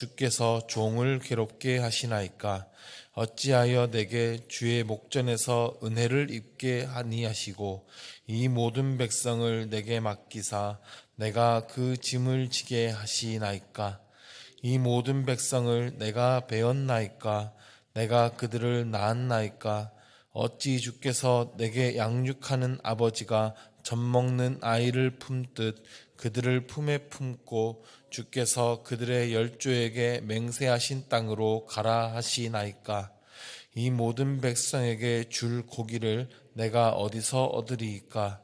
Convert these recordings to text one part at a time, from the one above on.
주께서 종을 괴롭게 하시나이까? 어찌하여 내게 주의 목전에서 은혜를 입게 아니하시고 이 모든 백성을 내게 맡기사 내가 그 짐을 지게 하시나이까? 이 모든 백성을 내가 베었나이까? 내가 그들을 낳았나이까? 어찌 주께서 내게 양육하는 아버지가 젖먹는 아이를 품듯 그들을 품에 품고 주께서 그들의 열조에게 맹세하신 땅으로 가라 하시나이까? 이 모든 백성에게 줄 고기를 내가 어디서 얻으리이까?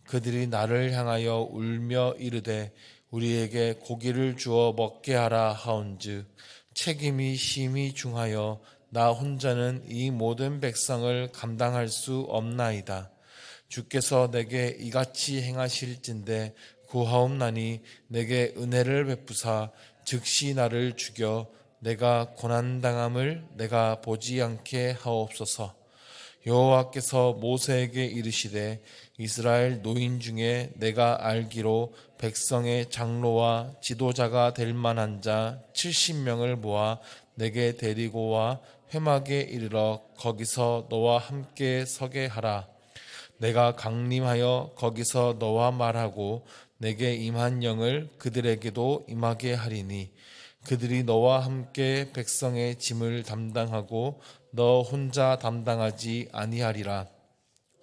그들이 나를 향하여 울며 이르되 우리에게 고기를 주어 먹게 하라 하온즉 책임이 심히 중하여 나 혼자는 이 모든 백성을 감당할 수 없나이다. 주께서 내게 이같이 행하실진대 구하옵나니 내게 은혜를 베푸사 즉시 나를 죽여 내가 고난당함을 내가 보지 않게 하옵소서. 여호와께서 모세에게 이르시되 이스라엘 노인 중에 내가 알기로 백성의 장로와 지도자가 될 만한 자 70명을 모아 내게 데리고 와 회막에 이르러 거기서 너와 함께 서게 하라. 내가 강림하여 거기서 너와 말하고 내게 임한 영을 그들에게도 임하게 하리니 그들이 너와 함께 백성의 짐을 담당하고 너 혼자 담당하지 아니하리라.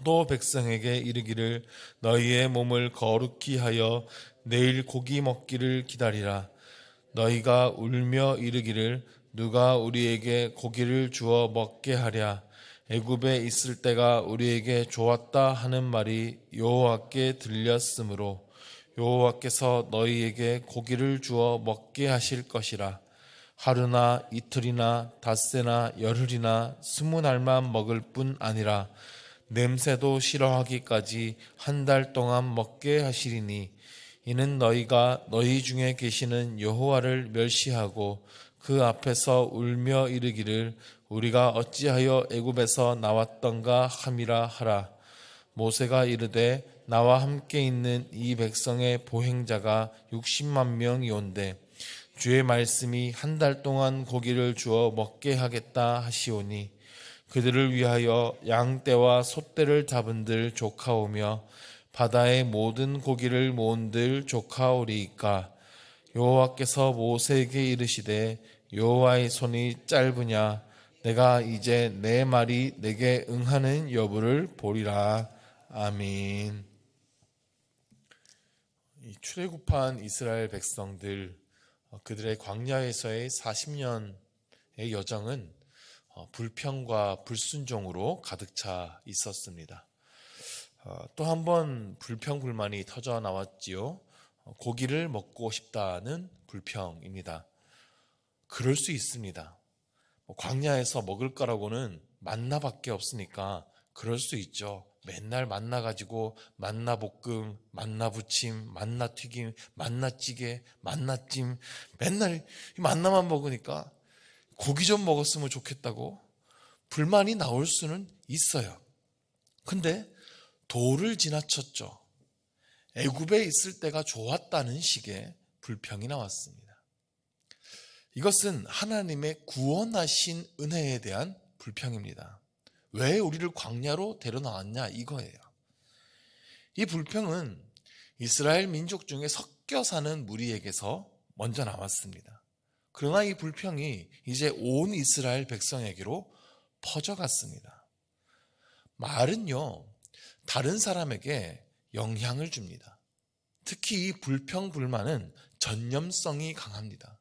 또 백성에게 이르기를 너희의 몸을 거룩히 하여 내일 고기 먹기를 기다리라. 너희가 울며 이르기를 누가 우리에게 고기를 주어 먹게 하랴. 애굽에 있을 때가 우리에게 좋았다 하는 말이 여호와께 들렸으므로 여호와께서 너희에게 고기를 주어 먹게 하실 것이라. 하루나 이틀이나 닷새나 열흘이나 20날만 먹을 뿐 아니라 냄새도 싫어하기까지 1달 동안 먹게 하시리니 이는 너희가 너희 중에 계시는 여호와를 멸시하고 그 앞에서 울며 이르기를 우리가 어찌하여 애굽에서 나왔던가 함이라 하라. 모세가 이르되 나와 함께 있는 이 백성의 보행자가 60만 명이온데 주의 말씀이 1달 동안 고기를 주어 먹게 하겠다 하시오니 그들을 위하여 양떼와 소떼를 잡은들 조카오며 바다의 모든 고기를 모은들 조카오리이까? 여호와께서 모세에게 이르시되 여호와의 손이 짧으냐? 내가 이제 내 말이 내게 응하는 여부를 보리라. 아멘. 출애굽한 이스라엘 백성들 그들의 광야에서의 40년의 여정은 불평과 불순종으로 가득 차 있었습니다. 또 한 번 불평불만이 터져 나왔지요. 고기를 먹고 싶다는 불평입니다. 그럴 수 있습니다. 광야에서 먹을 거라고는 만나밖에 없으니까 그럴 수 있죠. 맨날 만나 가지고 만나볶음, 만나부침, 만나튀김, 만나찌개, 만나찜 맨날 만나만 먹으니까 고기 좀 먹었으면 좋겠다고 불만이 나올 수는 있어요. 근데 도를 지나쳤죠. 애굽에 있을 때가 좋았다는 식의 불평이 나왔습니다. 이것은 하나님의 구원하신 은혜에 대한 불평입니다. 왜 우리를 광야로 데려나왔냐 이거예요. 이 불평은 이스라엘 민족 중에 섞여 사는 무리에게서 먼저 나왔습니다. 그러나 이 불평이 이제 온 이스라엘 백성에게로 퍼져갔습니다. 말은요, 다른 사람에게 영향을 줍니다. 특히 이 불평, 불만은 전염성이 강합니다.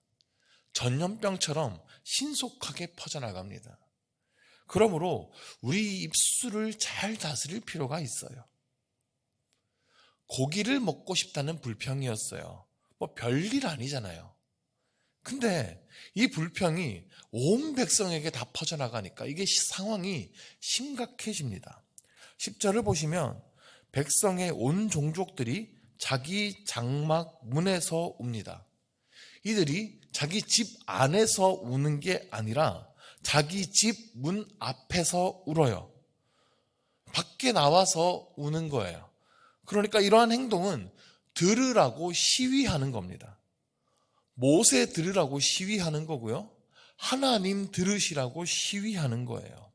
전염병처럼 신속하게 퍼져나갑니다. 그러므로 우리 입술을 잘 다스릴 필요가 있어요. 고기를 먹고 싶다는 불평이었어요. 별일 아니잖아요. 근데 이 불평이 온 백성에게 다 퍼져나가니까 이게 상황이 심각해집니다. 10절을 보시면 백성의 온 종족들이 자기 장막 문에서 웁니다. 이들이 자기 집 안에서 우는 게 아니라 자기 집 문 앞에서 울어요. 밖에 나와서 우는 거예요. 그러니까 이러한 행동은 들으라고 시위하는 겁니다. 모세 들으라고 시위하는 거고요. 하나님 들으시라고 시위하는 거예요.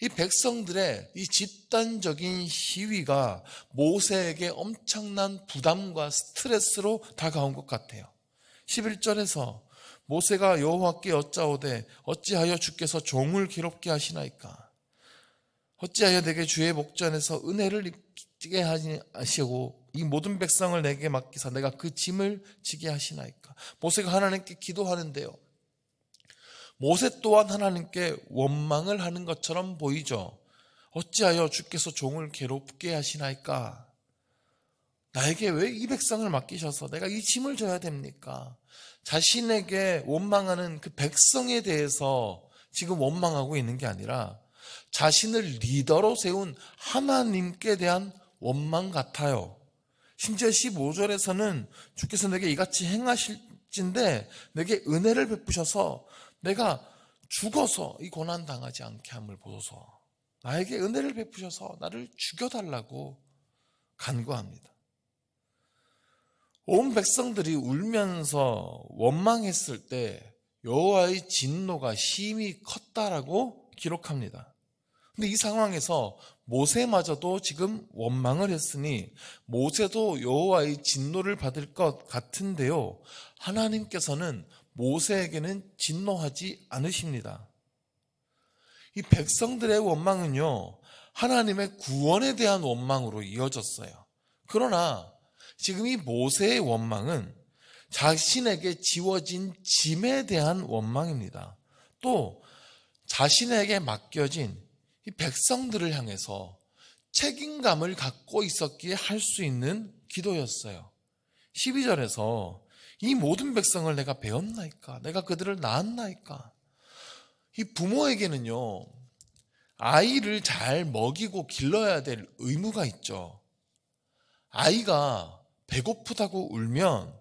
이 백성들의 이 집단적인 시위가 모세에게 엄청난 부담과 스트레스로 다가온 것 같아요. 11절에서 모세가 여호와께 여짜오되 어찌하여 주께서 종을 괴롭게 하시나이까? 어찌하여 내게 주의 목전에서 은혜를 입게 하시고 이 모든 백성을 내게 맡기사 내가 그 짐을 지게 하시나이까? 모세가 하나님께 기도하는데요. 모세 또한 하나님께 원망을 하는 것처럼 보이죠. 어찌하여 주께서 종을 괴롭게 하시나이까? 나에게 왜 이 백성을 맡기셔서 내가 이 짐을 져야 됩니까? 자신에게 원망하는 그 백성에 대해서 지금 원망하고 있는 게 아니라 자신을 리더로 세운 하나님께 대한 원망 같아요. 심지어 15절에서는 주께서 내게 이같이 행하실진데 내게 은혜를 베푸셔서 내가 죽어서 이 고난 당하지 않게 함을 보소서. 나에게 은혜를 베푸셔서 나를 죽여달라고 간구합니다. 온 백성들이 울면서 원망했을 때 여호와의 진노가 심히 컸다라고 기록합니다. 근데 이 상황에서 모세마저도 지금 원망을 했으니 모세도 여호와의 진노를 받을 것 같은데요. 하나님께서는 모세에게는 진노하지 않으십니다. 이 백성들의 원망은요, 하나님의 구원에 대한 원망으로 이어졌어요. 그러나 지금 이 모세의 원망은 자신에게 지워진 짐에 대한 원망입니다. 또 자신에게 맡겨진 이 백성들을 향해서 책임감을 갖고 있었기에 할 수 있는 기도였어요. 12절에서 이 모든 백성을 내가 배웠나이까? 내가 그들을 낳았나이까? 이 부모에게는요, 아이를 잘 먹이고 길러야 될 의무가 있죠. 아이가 배고프다고 울면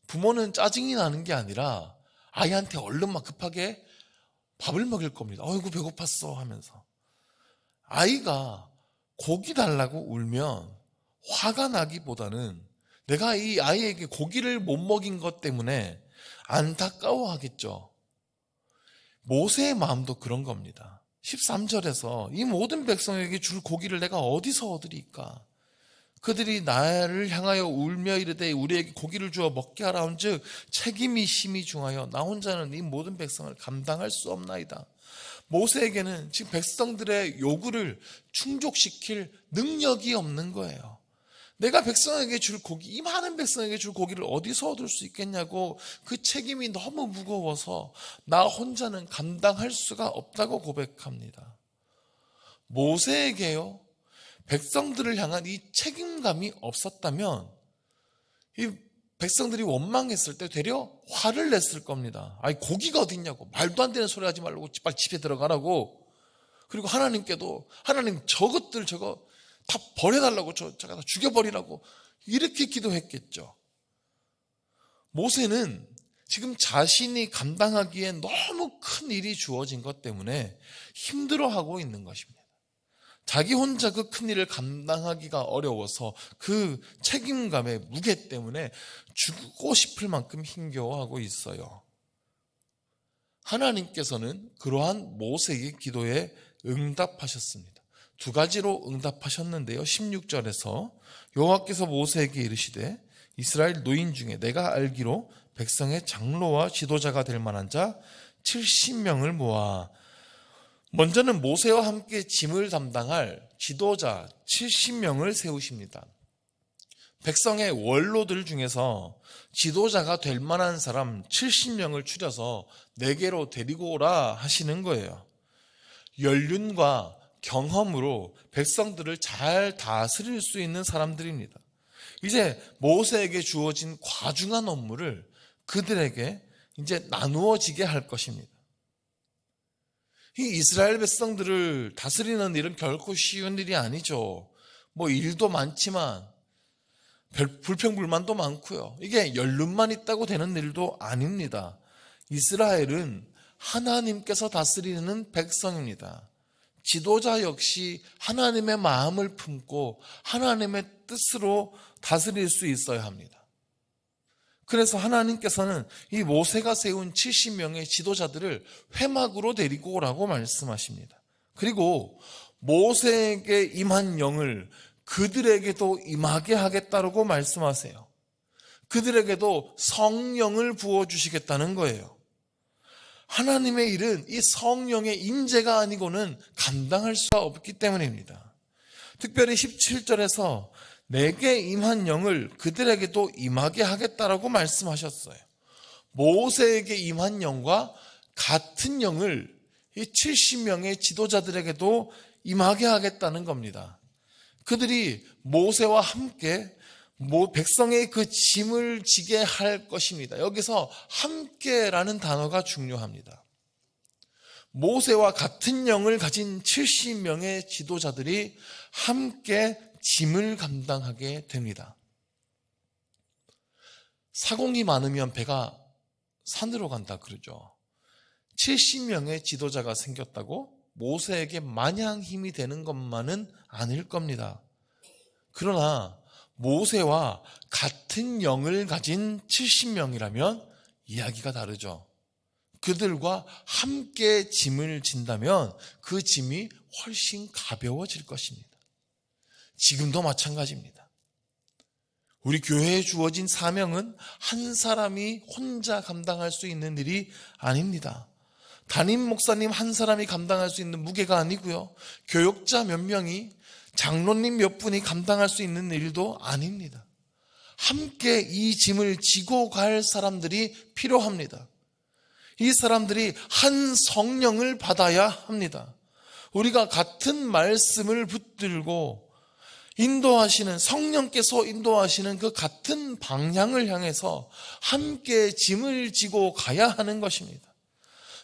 부모는 짜증이 나는 게 아니라 아이한테 얼른 막 급하게 밥을 먹일 겁니다. 어이구 배고팠어 하면서. 아이가 고기 달라고 울면 화가 나기보다는 내가 이 아이에게 고기를 못 먹인 것 때문에 안타까워하겠죠. 모세의 마음도 그런 겁니다. 13절에서 이 모든 백성에게 줄 고기를 내가 어디서 얻으리까? 그들이 나를 향하여 울며 이르되 우리에게 고기를 주어 먹게 하라 한즉 책임이 심히 중하여 나 혼자는 이 모든 백성을 감당할 수 없나이다. 모세에게는 지금 백성들의 요구를 충족시킬 능력이 없는 거예요. 내가 백성에게 줄 고기, 이 많은 백성에게 줄 고기를 어디서 얻을 수 있겠냐고 그 책임이 너무 무거워서 나 혼자는 감당할 수가 없다고 고백합니다. 모세에게요, 백성들을 향한 이 책임감이 없었다면 이 백성들이 원망했을 때 되려 화를 냈을 겁니다. 아니 고기가 어딨냐고, 말도 안 되는 소리 하지 말고 빨리 집에 들어가라고. 그리고 하나님께도 하나님 저것들 저거 다 버려달라고, 저거 다 죽여버리라고 이렇게 기도했겠죠. 모세는 지금 자신이 감당하기에 너무 큰 일이 주어진 것 때문에 힘들어하고 있는 것입니다. 자기 혼자 그 큰 일을 감당하기가 어려워서 그 책임감의 무게 때문에 죽고 싶을 만큼 힘겨워하고 있어요. 하나님께서는 그러한 모세의 기도에 응답하셨습니다. 두 가지로 응답하셨는데요. 16절에서 여호와께서 모세에게 이르시되 이스라엘 노인 중에 내가 알기로 백성의 장로와 지도자가 될 만한 자 70명을 모아. 먼저는 모세와 함께 짐을 담당할 지도자 70명을 세우십니다. 백성의 원로들 중에서 지도자가 될 만한 사람 70명을 추려서 내게로 데리고 오라 하시는 거예요. 연륜과 경험으로 백성들을 잘 다스릴 수 있는 사람들입니다. 이제 모세에게 주어진 과중한 업무를 그들에게 이제 나누어지게 할 것입니다. 이 이스라엘 백성들을 다스리는 일은 결코 쉬운 일이 아니죠. 뭐 일도 많지만 불평불만도 많고요. 이게 연륜만 있다고 되는 일도 아닙니다. 이스라엘은 하나님께서 다스리는 백성입니다. 지도자 역시 하나님의 마음을 품고 하나님의 뜻으로 다스릴 수 있어야 합니다. 그래서 하나님께서는 이 모세가 세운 70명의 지도자들을 회막으로 데리고 오라고 말씀하십니다. 그리고 모세에게 임한 영을 그들에게도 임하게 하겠다고 말씀하세요. 그들에게도 성령을 부어주시겠다는 거예요. 하나님의 일은 이 성령의 임재가 아니고는 감당할 수가 없기 때문입니다. 특별히 17절에서 내게 임한 영을 그들에게도 임하게 하겠다라고 말씀하셨어요. 모세에게 임한 영과 같은 영을 이 70명의 지도자들에게도 임하게 하겠다는 겁니다. 그들이 모세와 함께 백성의 그 짐을 지게 할 것입니다. 여기서 함께라는 단어가 중요합니다. 모세와 같은 영을 가진 70명의 지도자들이 함께 짐을 감당하게 됩니다. 사공이 많으면 배가 산으로 간다 그러죠. 70명의 지도자가 생겼다고 모세에게 마냥 힘이 되는 것만은 아닐 겁니다. 그러나 모세와 같은 영을 가진 70명이라면 이야기가 다르죠. 그들과 함께 짐을 진다면 그 짐이 훨씬 가벼워질 것입니다. 지금도 마찬가지입니다. 우리 교회에 주어진 사명은 한 사람이 혼자 감당할 수 있는 일이 아닙니다. 담임 목사님 한 사람이 감당할 수 있는 무게가 아니고요. 교역자 몇 명이, 장로님 몇 분이 감당할 수 있는 일도 아닙니다. 함께 이 짐을 지고 갈 사람들이 필요합니다. 이 사람들이 한 성령을 받아야 합니다. 우리가 같은 말씀을 붙들고 인도하시는, 성령께서 인도하시는 그 같은 방향을 향해서 함께 짐을 지고 가야 하는 것입니다.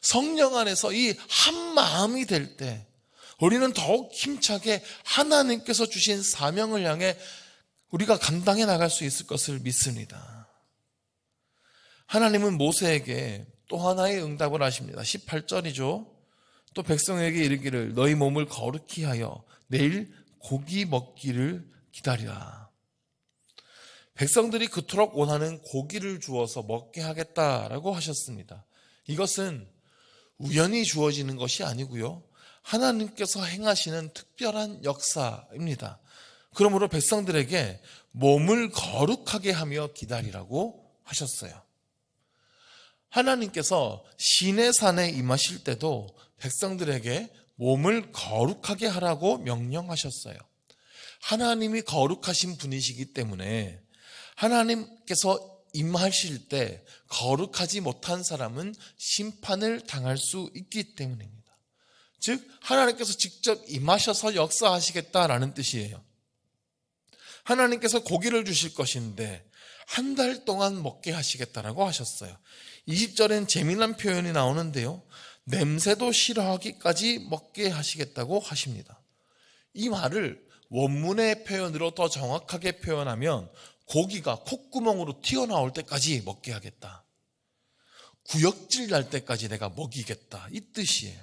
성령 안에서 이 한 마음이 될 때 우리는 더욱 힘차게 하나님께서 주신 사명을 향해 우리가 감당해 나갈 수 있을 것을 믿습니다. 하나님은 모세에게 또 하나의 응답을 하십니다. 18절이죠. 또 백성에게 이르기를 너희 몸을 거룩히 하여 내일 고기 먹기를 기다리라. 백성들이 그토록 원하는 고기를 주어서 먹게 하겠다라고 하셨습니다. 이것은 우연히 주어지는 것이 아니고요. 하나님께서 행하시는 특별한 역사입니다. 그러므로 백성들에게 몸을 거룩하게 하며 기다리라고 하셨어요. 하나님께서 시내산에 임하실 때도 백성들에게 몸을 거룩하게 하라고 명령하셨어요. 하나님이 거룩하신 분이시기 때문에 하나님께서 임하실 때 거룩하지 못한 사람은 심판을 당할 수 있기 때문입니다. 즉 하나님께서 직접 임하셔서 역사하시겠다라는 뜻이에요. 하나님께서 고기를 주실 것인데 한 달 동안 먹게 하시겠다라고 하셨어요. 20절엔 재미난 표현이 나오는데요. 냄새도 싫어하기까지 먹게 하시겠다고 하십니다. 이 말을 원문의 표현으로 더 정확하게 표현하면 고기가 콧구멍으로 튀어나올 때까지 먹게 하겠다. 구역질 날 때까지 내가 먹이겠다. 이 뜻이에요.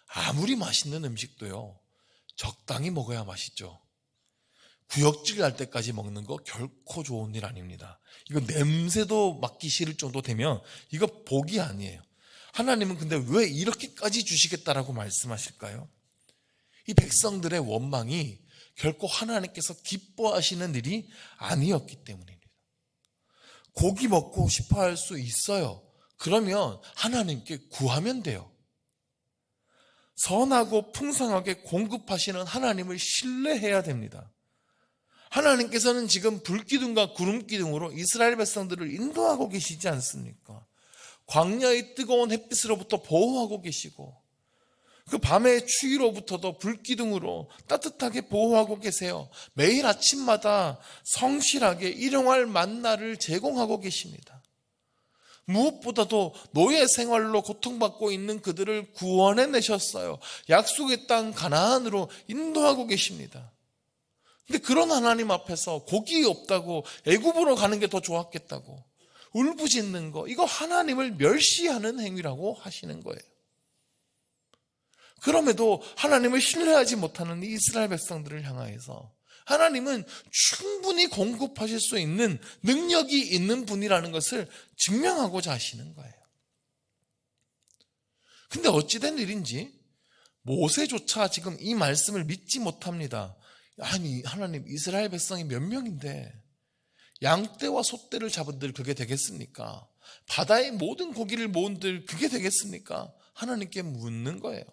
아무리 맛있는 음식도요, 적당히 먹어야 맛있죠. 구역질 날 때까지 먹는 거 결코 좋은 일 아닙니다. 이거 냄새도 맡기 싫을 정도 되면 이거 복이 아니에요. 하나님은 근데 왜 이렇게까지 주시겠다라고 말씀하실까요? 이 백성들의 원망이 결코 하나님께서 기뻐하시는 일이 아니었기 때문입니다. 고기 먹고 싶어 할 수 있어요. 그러면 하나님께 구하면 돼요. 선하고 풍성하게 공급하시는 하나님을 신뢰해야 됩니다. 하나님께서는 지금 불기둥과 구름기둥으로 이스라엘 백성들을 인도하고 계시지 않습니까? 광야의 뜨거운 햇빛으로부터 보호하고 계시고 그 밤의 추위로부터도 불기둥으로 따뜻하게 보호하고 계세요. 매일 아침마다 성실하게 일용할 만나를 제공하고 계십니다. 무엇보다도 노예 생활로 고통받고 있는 그들을 구원해 내셨어요. 약속의 땅 가나안으로 인도하고 계십니다. 근데 그런 하나님 앞에서 고기 없다고 애굽으로 가는 게 더 좋았겠다고 울부짖는 거, 이거 하나님을 멸시하는 행위라고 하시는 거예요. 그럼에도 하나님을 신뢰하지 못하는 이 이스라엘 백성들을 향하여서 하나님은 충분히 공급하실 수 있는 능력이 있는 분이라는 것을 증명하고자 하시는 거예요. 근데 어찌된 일인지 모세조차 지금 이 말씀을 믿지 못합니다. 아니, 하나님, 이스라엘 백성이 몇 명인데 양떼와 소떼를 잡은들 그게 되겠습니까? 바다의 모든 고기를 모은들 그게 되겠습니까? 하나님께 묻는 거예요.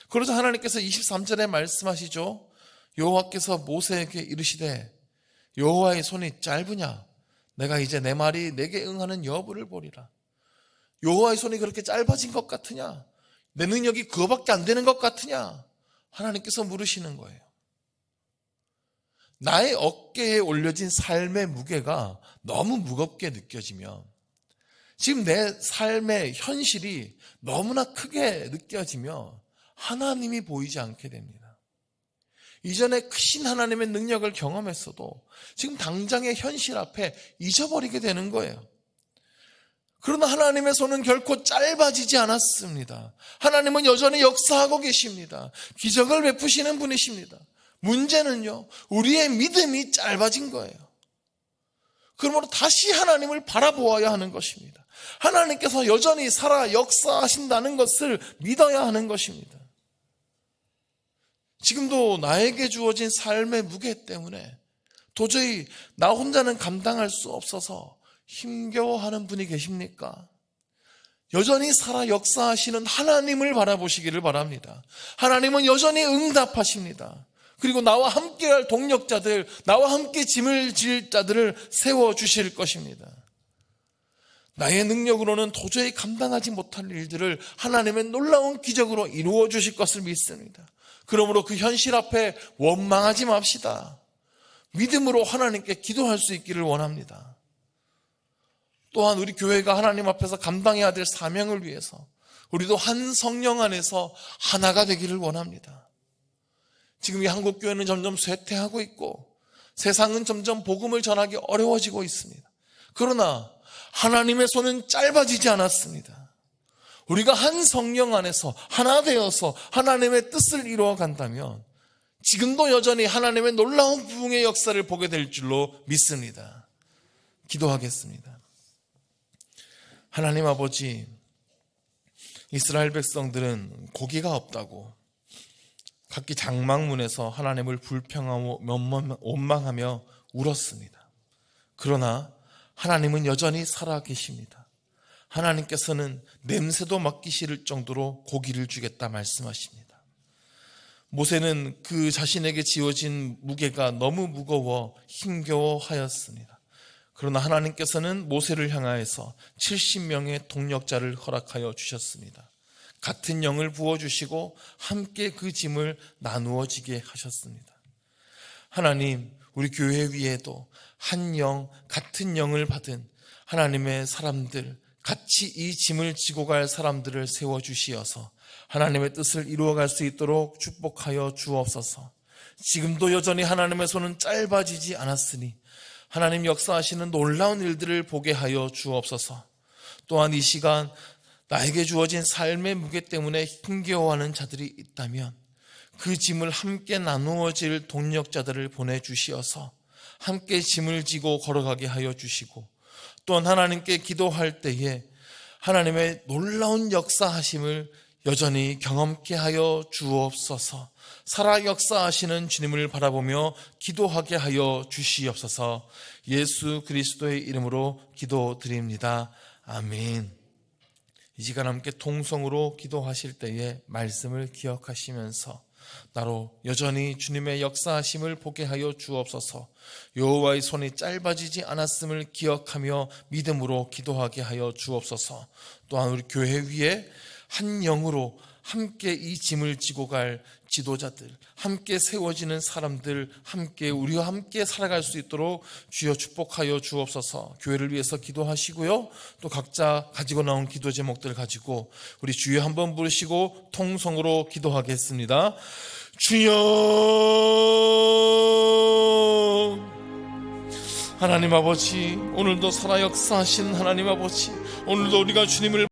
그러자 하나님께서 23절에 말씀하시죠. 여호와께서 모세에게 이르시되 여호와의 손이 짧으냐? 내가 이제 내 말이 내게 응하는 여부를 보리라. 여호와의 손이 그렇게 짧아진 것 같으냐? 내 능력이 그거밖에 안 되는 것 같으냐? 하나님께서 물으시는 거예요. 나의 어깨에 올려진 삶의 무게가 너무 무겁게 느껴지면, 지금 내 삶의 현실이 너무나 크게 느껴지면 하나님이 보이지 않게 됩니다. 이전에 크신 하나님의 능력을 경험했어도 지금 당장의 현실 앞에 잊어버리게 되는 거예요. 그러나 하나님의 손은 결코 짧아지지 않았습니다. 하나님은 여전히 역사하고 계십니다. 기적을 베푸시는 분이십니다. 문제는요, 우리의 믿음이 짧아진 거예요. 그러므로 다시 하나님을 바라보아야 하는 것입니다. 하나님께서 여전히 살아 역사하신다는 것을 믿어야 하는 것입니다. 지금도 나에게 주어진 삶의 무게 때문에 도저히 나 혼자는 감당할 수 없어서 힘겨워하는 분이 계십니까? 여전히 살아 역사하시는 하나님을 바라보시기를 바랍니다. 하나님은 여전히 응답하십니다. 그리고 나와 함께할 동력자들, 나와 함께 짐을 질 자들을 세워주실 것입니다. 나의 능력으로는 도저히 감당하지 못할 일들을 하나님의 놀라운 기적으로 이루어 주실 것을 믿습니다. 그러므로 그 현실 앞에 원망하지 맙시다. 믿음으로 하나님께 기도할 수 있기를 원합니다. 또한 우리 교회가 하나님 앞에서 감당해야 될 사명을 위해서 우리도 한 성령 안에서 하나가 되기를 원합니다. 지금 이 한국교회는 점점 쇠퇴하고 있고 세상은 점점 복음을 전하기 어려워지고 있습니다. 그러나 하나님의 손은 짧아지지 않았습니다. 우리가 한 성령 안에서 하나 되어서 하나님의 뜻을 이루어 간다면 지금도 여전히 하나님의 놀라운 부흥의 역사를 보게 될 줄로 믿습니다. 기도하겠습니다. 하나님 아버지, 이스라엘 백성들은 고기가 없다고 각기 장막문에서 하나님을 불평하고 원망하며 울었습니다. 그러나 하나님은 여전히 살아계십니다. 하나님께서는 냄새도 맡기 싫을 정도로 고기를 주겠다 말씀하십니다. 모세는 그 자신에게 지어진 무게가 너무 무거워 힘겨워하였습니다. 그러나 하나님께서는 모세를 향하여서 70명의 동력자를 허락하여 주셨습니다. 같은 영을 부어주시고 함께 그 짐을 나누어지게 하셨습니다. 하나님, 우리 교회 위에도 한 영, 같은 영을 받은 하나님의 사람들, 같이 이 짐을 지고 갈 사람들을 세워주시어서 하나님의 뜻을 이루어갈 수 있도록 축복하여 주옵소서. 지금도 여전히 하나님의 손은 짧아지지 않았으니 하나님 역사하시는 놀라운 일들을 보게 하여 주옵소서. 또한 이 시간 나에게 주어진 삶의 무게 때문에 힘겨워하는 자들이 있다면 그 짐을 함께 나누어질 동력자들을 보내주시어서 함께 짐을 지고 걸어가게 하여 주시고, 또한 하나님께 기도할 때에 하나님의 놀라운 역사하심을 여전히 경험케 하여 주옵소서. 살아 역사하시는 주님을 바라보며 기도하게 하여 주시옵소서. 예수 그리스도의 이름으로 기도드립니다. 아멘. 이 시간 함께 통성으로 기도하실 때에 말씀을 기억하시면서 나로 여전히 주님의 역사하심을 보게 하여 주옵소서. 여호와의 손이 짧아지지 않았음을 기억하며 믿음으로 기도하게 하여 주옵소서. 또한 우리 교회 위에 한 영으로 함께 이 짐을 지고 갈 지도자들, 함께 세워지는 사람들, 함께 우리와 함께 살아갈 수 있도록 주여 축복하여 주옵소서. 교회를 위해서 기도하시고요, 또 각자 가지고 나온 기도 제목들 가지고 우리 주여 한번 부르시고 통성으로 기도하겠습니다. 주여, 하나님 아버지, 오늘도 살아 역사하신 하나님 아버지, 오늘도 우리가 주님을